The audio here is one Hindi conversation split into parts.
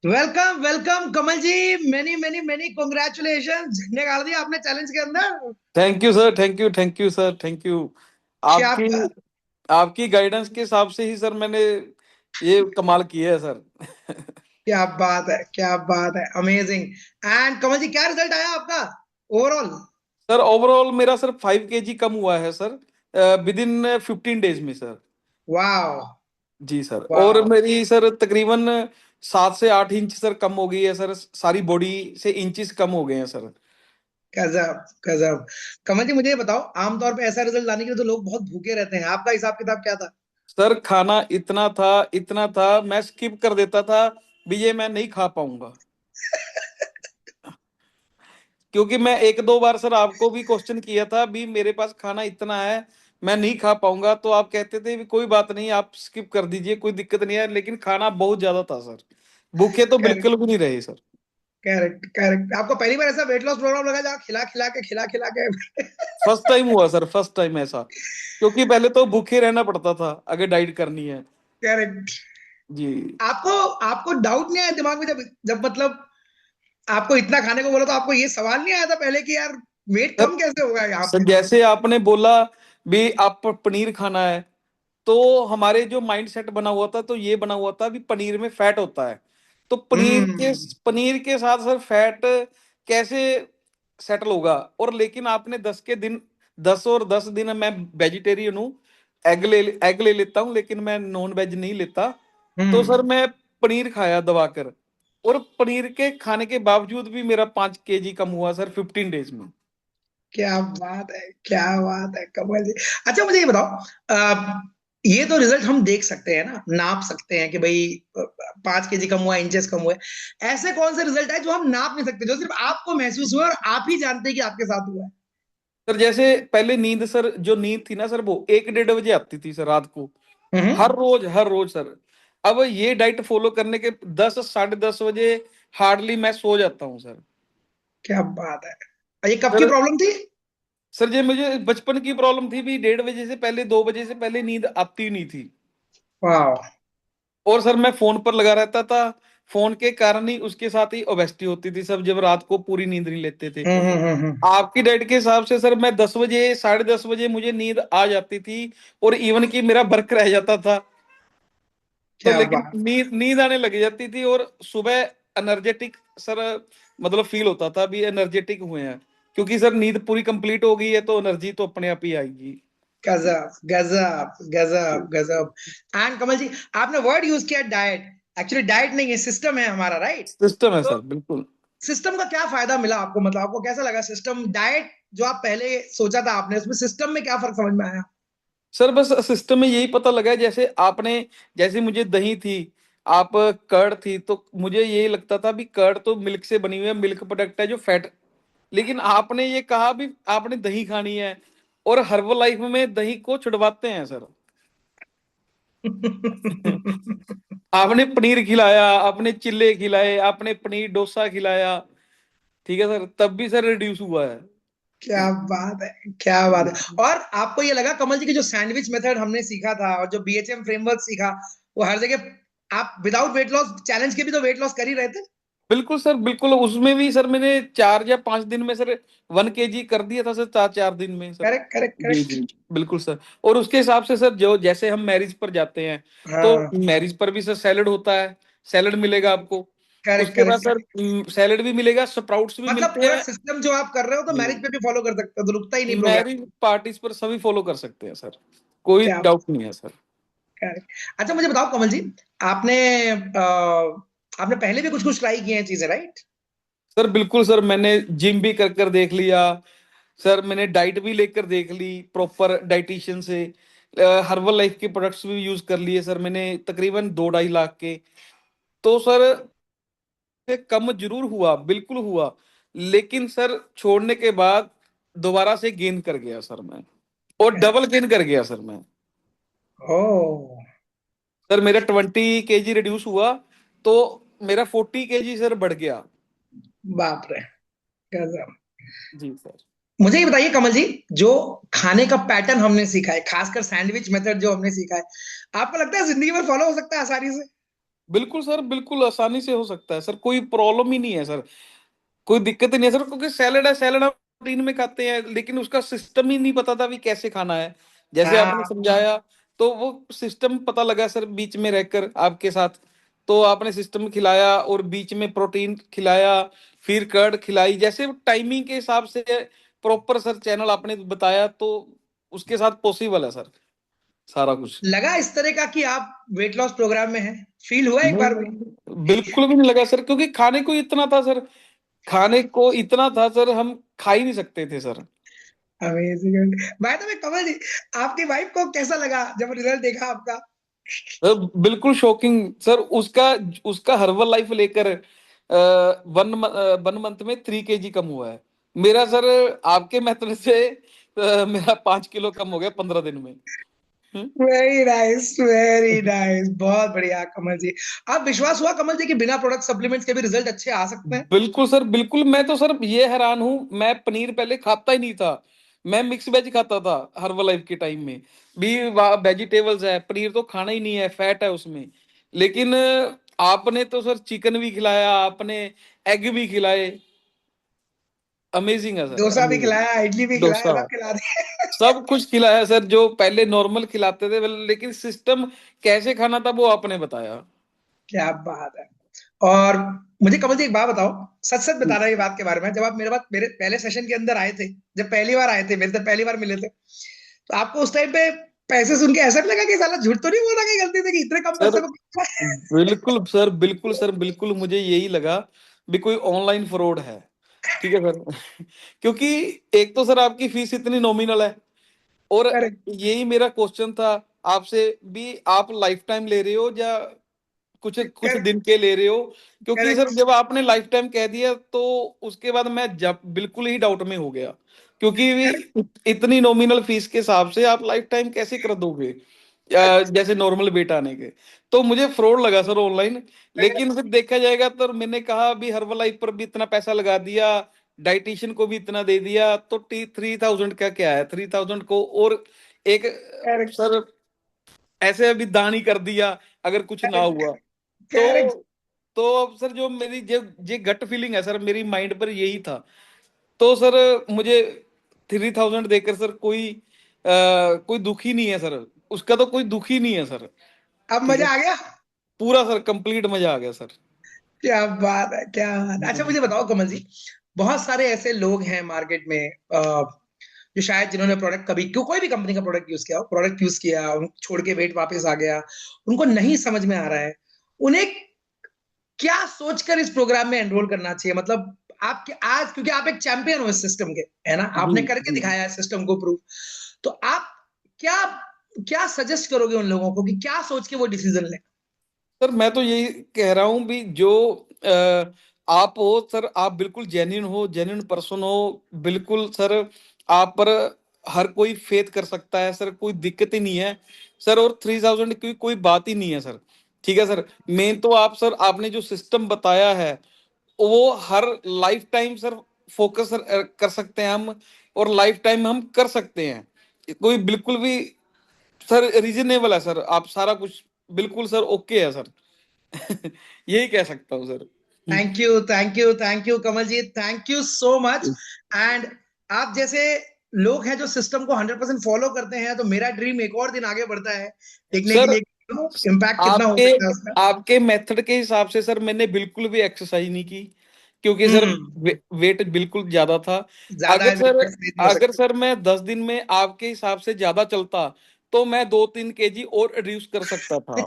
वेलकम वेलकम कमल जी। मेनी मेनी मेनी कॉन्ग्रेचुलेशन, झंडे गाड़ दिया आपने चैलेंज के अंदर। Thank you sir, thank you sir, thank you. क्या आपकी बात। आपकी गाइडेंस के हिसाब से ही सर मैंने ये कमाल किया है सर। क्या बात है, क्या बात है, अमेजिंग। एंड कमल जी, क्या रिजल्ट आया आपका ओवरऑल? सर ओवरऑल मेरा सर 5 kg कम हुआ है सर, विद इन 15 डेज में सर। वाह। जी सर। और वाह। मेरी सर तकरीबन 7 से 8 इंच सर कम हो गई है सर, सारी बॉडी से इंचेस कम हो गए हैं सर। गजब गजब। कमल जी, मुझे ये बताओ, आमतौर पे ऐसा रिजल्ट लाने के लिए तो लोग बहुत भूखे रहते हैं, आपका हिसाब किताब क्या था? सर खाना इतना था मैं स्किप कर देता था भी, ये मैं नहीं खा पाऊंगा। क्योंकि मैं एक दो बार सर आपको भी क्वेश्चन किया था भी, मेरे पास खाना इतना है मैं नहीं खा पाऊंगा, तो आप कहते थे भी कोई बात नहीं, आप स्किप कर दीजिए, कोई दिक्कत नहीं है, लेकिन खाना बहुत ज्यादा था सर। भूखे तो करेक्ट बिल्कुल भी नहीं रहे सर। Correct correct. आपको पहली बार ऐसा वेट लॉस प्रोग्राम लगा जहाँ खिला खिला के फर्स्ट टाइम हुआ सर, फर्स्ट टाइम ऐसा। क्योंकि पहले तो भूखे रहना पड़ता था अगर डाइट करनी है। करेक्ट। जी आपको आपको डाउट नहीं आया दिमाग में, जब जब मतलब आपको इतना खाने को बोला, तो आपको ये सवाल नहीं आया था पहले कि यार वेट सर। कम कैसे होगा यहाँ सर पे? जैसे आपने बोला भी आप पनीर खाना है, तो हमारे जो माइंड सेट बना हुआ था, तो ये बना हुआ था भी पनीर में फैट होता है। तो हम्म। पनीर के साथ सर फैट कैसे सेटल होगा। और लेकिन आपने 10 के दिन, 10 और 10 दिन मैं वेजिटेरियन हूँ। एग ले लेता हूँ, लेकिन मैं नॉन वेज नहीं लेता। तो सर हम्म। मैं पनीर खाया दबाकर, और पनीर के खाने के बावजूद भी मेरा 5 kg कम हुआ सर 15 डेज में। क्या बात है, क्या बात है कमल जी। अच्छा, मुझे ये बताओ, ये तो रिजल्ट हम देख सकते हैं ना, नाप सकते हैं कि भाई 5 केजी कम हुआ, इंचेस कम हुए। ऐसे कौन से रिजल्ट है जो हम नाप नहीं सकते, जो सिर्फ आपको महसूस हुआ और आप ही जानते हैं कि आपके साथ हुआ है? सर जैसे पहले नींद सर, जो नींद थी ना सर, वो 1 डेढ़ बजे आती थी सर रात को। हम्म। हर रोज सर। अब ये डाइट फॉलो करने के 10 साढ़े 10 बजे हार्डली मैं सो जाता हूँ सर। क्या बात है। और ये कब की सर प्रॉब्लम थी? सर ये मुझे बचपन की प्रॉब्लम थी भी, 1:30 बजे से पहले, 2 बजे से पहले नींद आती नहीं थी। वाह। और सर मैं फोन पर लगा रहता था। फोन के कारण ही, उसके साथ ही ओबेसिटी होती थी सब, जब रात को पूरी नींद नहीं लेते थे। हम्म। आपकी डाइट के हिसाब से सर मैं 10 बजे, साढ़े 10 बजे मुझे नींद आ जाती थी। और इवन की मेरा वर्क रह जाता था। तो क्या लेकिन बात। नींद नींद आने लग जाती थी, और सुबह एनर्जेटिक सर, मतलब फील होता था भी एनर्जेटिक हुए हैं। क्योंकि सर नींद पूरी कंप्लीट हो गई है, तो एनर्जी तो अपने आप ही आएगी। गजब गजब गजब गजब। एंड कमल जी, आपने वर्ड यूज किया डाइट। एक्चुअली डाइट नहीं है, सिस्टम है हमारा, राइट? सिस्टम है तो सर, बिल्कुल। सिस्टम का क्या फायदा मिला आपको, मतलब आपको कैसा लगा सिस्टम डाइट? जो आप पहले सोचा था आपने, उसमें सिस्टम में क्या फर्क समझ में आया? सर बस सिस्टम में यही पता लगा है, जैसे आपने, जैसे मुझे दही थी, आप कर्ड थी, तो मुझे यही लगता था भी कर्ड तो मिल्क से बनी हुई है, मिल्क प्रोडक्ट है जो फैट। लेकिन आपने ये कहा भी आपने दही खानी है, और हर्बल लाइफ में दही को छुड़वाते हैं सर। आपने पनीर खिलाया, आपने चिल्ले खिलाए, आपने पनीर डोसा खिलाया। ठीक है सर, तब भी सर रिड्यूस हुआ है। क्या बात है, क्या बात है। और आपको ये लगा कमल जी की जो सैंडविच मेथड हमने सीखा था और जो बीएचएम फ्रेमवर्क सीखा, वो हर जगह आप विदाउट वेट लॉस चैलेंज के भी तो वेट लॉस कर ही रहे थे? बिल्कुल सर, बिल्कुल। उसमें भी सर मैंने 4 या 5 दिन में सर 1 kg कर दिया था सर, 4 4 दिन में सर। करेक्ट करेक्ट जी करेक्ट। जी, बिल्कुल सर। और उसके हिसाब से सर, जो जैसे हम मैरिज पर जाते हैं, तो हाँ। मैरिज पर भी सर सैलेड होता है, सैलेड मिलेगा आपको। करेक्ट उसके बाद करेक्ट सर करेक्ट। सैलेड भी मिलेगा, स्प्राउट्स भी मतलब मिलते पूरा हैं। सिस्टम जो आप कर रहे हो तो जी, मैरिज पे भी फॉलो कर सकते हो, तो रुकता ही नहीं प्रोग्राम। मैरिज पार्टीज पर सभी फॉलो कर सकते हैं सर, कोई क्या। डाउट नहीं है सर। करेक्ट। अच्छा, मुझे बताओ कमल जी, आपने आपने पहले भी कुछ कुछ ट्राई किए हैं चीजें, राइट? सर बिल्कुल सर, मैंने जिम भी कर कर देख लिया सर, मैंने डाइट भी लेकर देख ली प्रॉपर डाइटिशियन से। हर्बल लाइफ के प्रोडक्ट्स भी यूज कर लिए सर मैंने, तकरीबन 2 ढाई लाख के। तो सर ये कम जरूर हुआ, बिल्कुल हुआ। लेकिन सर छोड़ने के बाद दोबारा से गेन कर गया सर मैं, और डबल गेन कर गया सर मैं। ओ। सर मेरा 20 kg रिड्यूस हुआ, तो मेरा 40 kg सर बढ़ गया। बाप रे। गजब। जी सर। मुझे ये बताइए कमल जी, जो खाने का पैटर्न हमने सीखा है, खासकर सैंडविच मेथड जो हमने सीखा है, आपको लगता है जिंदगी भर फॉलो हो सकता है आसानी से? बिल्कुल सर, बिल्कुल आसानी से हो सकता है सर, कोई प्रॉब्लम ही नहीं है सर, कोई दिक्कत ही नहीं है सर, क्योंकि सैलेड है, सैलेड हम प्रोटीन में खाते हैं, लेकिन उसका सिस्टम ही नहीं पता था भी कैसे खाना है। जैसे आपने हाँ, समझाया, तो वो सिस्टम पता लगा सर बीच में रहकर आपके साथ। तो आपने सिस्टम खिलाया और बीच में प्रोटीन खिलाया, फिर कर्ड खिलाई, जैसे टाइमिंग के हिसाब से प्रॉपर सर चैनल आपने बताया, तो उसके साथ पॉसिबल है सर सारा कुछ। लगा इस तरह का कि आप वेट लॉस प्रोग्राम में हैं? फील हुआ एक नहीं बार भी? नहीं, बिल्कुल भी नहीं लगा सर, क्योंकि खाने को इतना था सर, खाने को इतना था सर, हम खा ही नहीं सकते थे sir. Amazing. By the way Kamal ji, आपकी वाइफ को कैसा लगा जब रिजल्ट देखा आपका? बिल्कुल शॉकिंग सर, उसका उसका हर्बल लाइफ लेकर 1 मंथ में 3 kg कम हुआ है। मेरा सर आपके मेथड से मेरा 5 किलो कम हो गया 15 दिन में। हम्म। वेरी नाइस, वेरी नाइस, बहुत बढ़िया कमल जी। आप विश्वास हुआ कमल जी कि बिना प्रोडक्ट सप्लीमेंट्स के भी रिजल्ट अच्छे आ सकते हैं? बिल्कुल सर, बिल्कुल। मैं तो सर ये हैरान हूं, मैं पनीर पहले खाता ही नहीं था, मैं मिक्स वेज खाता था हर्बल लाइफ के टाइम में भी। वेजिटेबल्स है, पनीर तो खाना ही नहीं है, फैट है उसमें। लेकिन आपने तो सर चिकन भी खिलाया, आपने एग भी खिलाए। अमेजिंग है सर, डोसा भी अमेजिंग। खिलाया, इडली भी खिलाया, डोसा, सब खिला दिए। सब कुछ खिलाया सर, जो पहले नॉर्मल खिलाते थे, लेकिन सिस्टम कैसे खाना था वो आपने बताया। क्या बात है। और मुझे कमल जी एक बात बताओ, सच सच बताना ये बात के बारे में, जब आप मेरे बात मेरे पहले सेशन के अंदर आए थे, जब पहली बार आए थे मेरे से पहली बार मिले थे, तो आपको उस टाइम पे पैसे सुन के ऐसा नहीं लगा कि साला झूठ तो नहीं बोल रहा कहीं गलती से कि इतने कम सर पैसे में? बिल्कुल सर, बिल्कुल सर, बिल्कुल मुझे यही लगा भी कोई ऑनलाइन फ्रॉड है। ठीक है सर। क्योंकि एक तो सर आपकी फीस इतनी नॉमिनल है, और करेक्ट, यही मेरा क्वेश्चन था आपसे भी, आप लाइफ टाइम ले रहे हो या कुछ कुछ करेक्ट, दिन के ले रहे हो? क्योंकि सर करेक्ट, जब आपने लाइफ टाइम कह दिया, तो उसके बाद मैं जब बिल्कुल ही डाउट में हो गया, क्योंकि इतनी नॉमिनल फीस के हिसाब से आप लाइफ टाइम कैसे कर दोगे, जैसे नॉर्मल बेटा आने के। तो मुझे फ्रॉड लगा सर ऑनलाइन। लेकिन फिर देखा जाएगा, तो मैंने कहा भी हर्बल लाइफ पर भी इतना पैसा लगा दिया, डाइटिशियन को भी इतना दे दिया, तो 3000 का क्या है, 3000 को और एक करेक्ट, सर ऐसे अभी दान ही कर दिया अगर कुछ ना करेक्ट, हुआ। तो करेक्ट। तो अब सर जो मेरी जो ये गट फीलिंग है सर, मेरी माइंड पर यही था। तो सर मुझे 3000 देकर सर कोई दुख ही नहीं है सर, उसका तो कोई दुख ही नहीं है सर। अब ठीक है, मजा आ गया। पूरा सर कंप्लीट मजा आ गया सर। क्या बात है, क्या बात है। अच्छा हम्म। मुझे बताओ कमल जी, बहुत सारे ऐसे लोग हैं मार्केट में, जो शायद जिन्होंने प्रोडक्ट कभी क्यों कोई भी कंपनी का प्रोडक्ट यूज किया हो, प्रोडक्ट यूज किया छोड़ के वेट वापस आ गया, उनको नहीं समझ में आ रहा है, उन्हें क्या सोचकर इस प्रोग्राम में एनरोल करना चाहिए? मतलब आपके आज, क्योंकि आप एक चैंपियन हो इस सिस्टम के, है ना, जी आपने करके जी। दिखाया है सिस्टम को प्रूव, तो आप क्या क्या सजेस्ट करोगे उन लोगों को कि क्या सोच के वो डिसीजन लें? सर मैं तो यही कह रहा हूँ भी, जो आप हो सर, आप बिल्कुल जेन्युइन हो, जेन्युइन पर्सन हो, बिल्कुल सर। आप पर हर कोई फेथ कर सकता है सर, कोई दिक्कत ही नहीं है सर। और 3000 की कोई बात ही नहीं है सर। ठीक है सर, मेन तो आप सर, आपने जो सिस्टम बताया है, वो हर लाइफ टाइम सर फोकस कर सकते हैं हम, और लाइफ टाइम हम कर सकते हैं, कोई बिल्कुल भी सर रीजनेबल है सर, आप सारा कुछ बिल्कुल सर ओके है सर। यही कह सकता हूँ sir. Thank you, thank you, thank you Kamal ji, thank you so much. And आप जैसे लोग हैं जो सिस्टम को 100% फॉलो करते हैं, तो मेरा ड्रीम एक और दिन आगे बढ़ता है, देखने के सर लिए इम्पैक्ट कितना हो आपके सकता है उसका। आपके मेथड के हिसाब से सर मैंने बिल्कुल भी एक्सरसाइज नहीं की, क्योंकि सर हम्म, वेट बिल्कुल ज्यादा था। ज्यादा अगर सर इम्पैक्ट नहीं हो अगर सकता। सर मैं 10 दिन में आपके हिसाब से ज्यादा चलता, तो मैं 2-3 kg और रिड्यूस कर सकता था।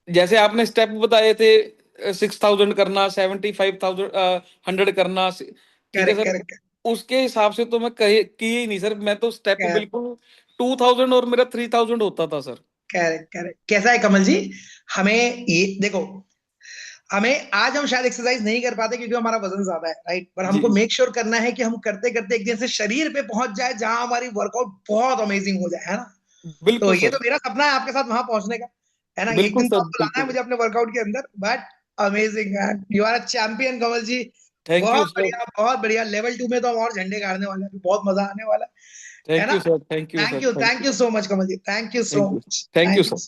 जैसे आपने स्टेप बताए थे, 6000 करना, 75,000 100 करना, ठीक है करेक्ट, सर। करेक्ट, उसके हिसाब से तो मैं किए ही नहीं सर, मैं तो स्टेप करेक्ट, बिल्कुल 2000 और मेरा 3000 होता था सर। Correct, correct. कैसा है कमल जी, हमें ये देखो, हमें आज हम शायद एक्सरसाइज नहीं कर पाते क्योंकि हमारा वजन ज्यादा है, राइट, पर जी, हमको मेक श्योर करना है कि हम करते करते एक दिन से शरीर पे पहुंच जाए जहां हमारी वर्कआउट बहुत अमेजिंग हो जाए, है ना? तो बिल्कुल ये सर, तो मेरा सपना है आपके साथ वहां पहुंचने का, है ना? एक बिल्कुल दिन तो सर, आपको लाना है बिल्कुल। मुझे अपने वर्कआउट के अंदर, बट अमेजिंग है, you are a champion Kamal ji. Thank you बहुत सर, बढ़िया, बहुत बढ़िया। लेवल 2 में तो हम और झंडे गाड़ने वाले हैं, बहुत मजा आने वाला है थैंक ना? You sir, thank you sir, thank thank you you, so much Kamal ji, thank you so thank you, much, thank you thank sir. You.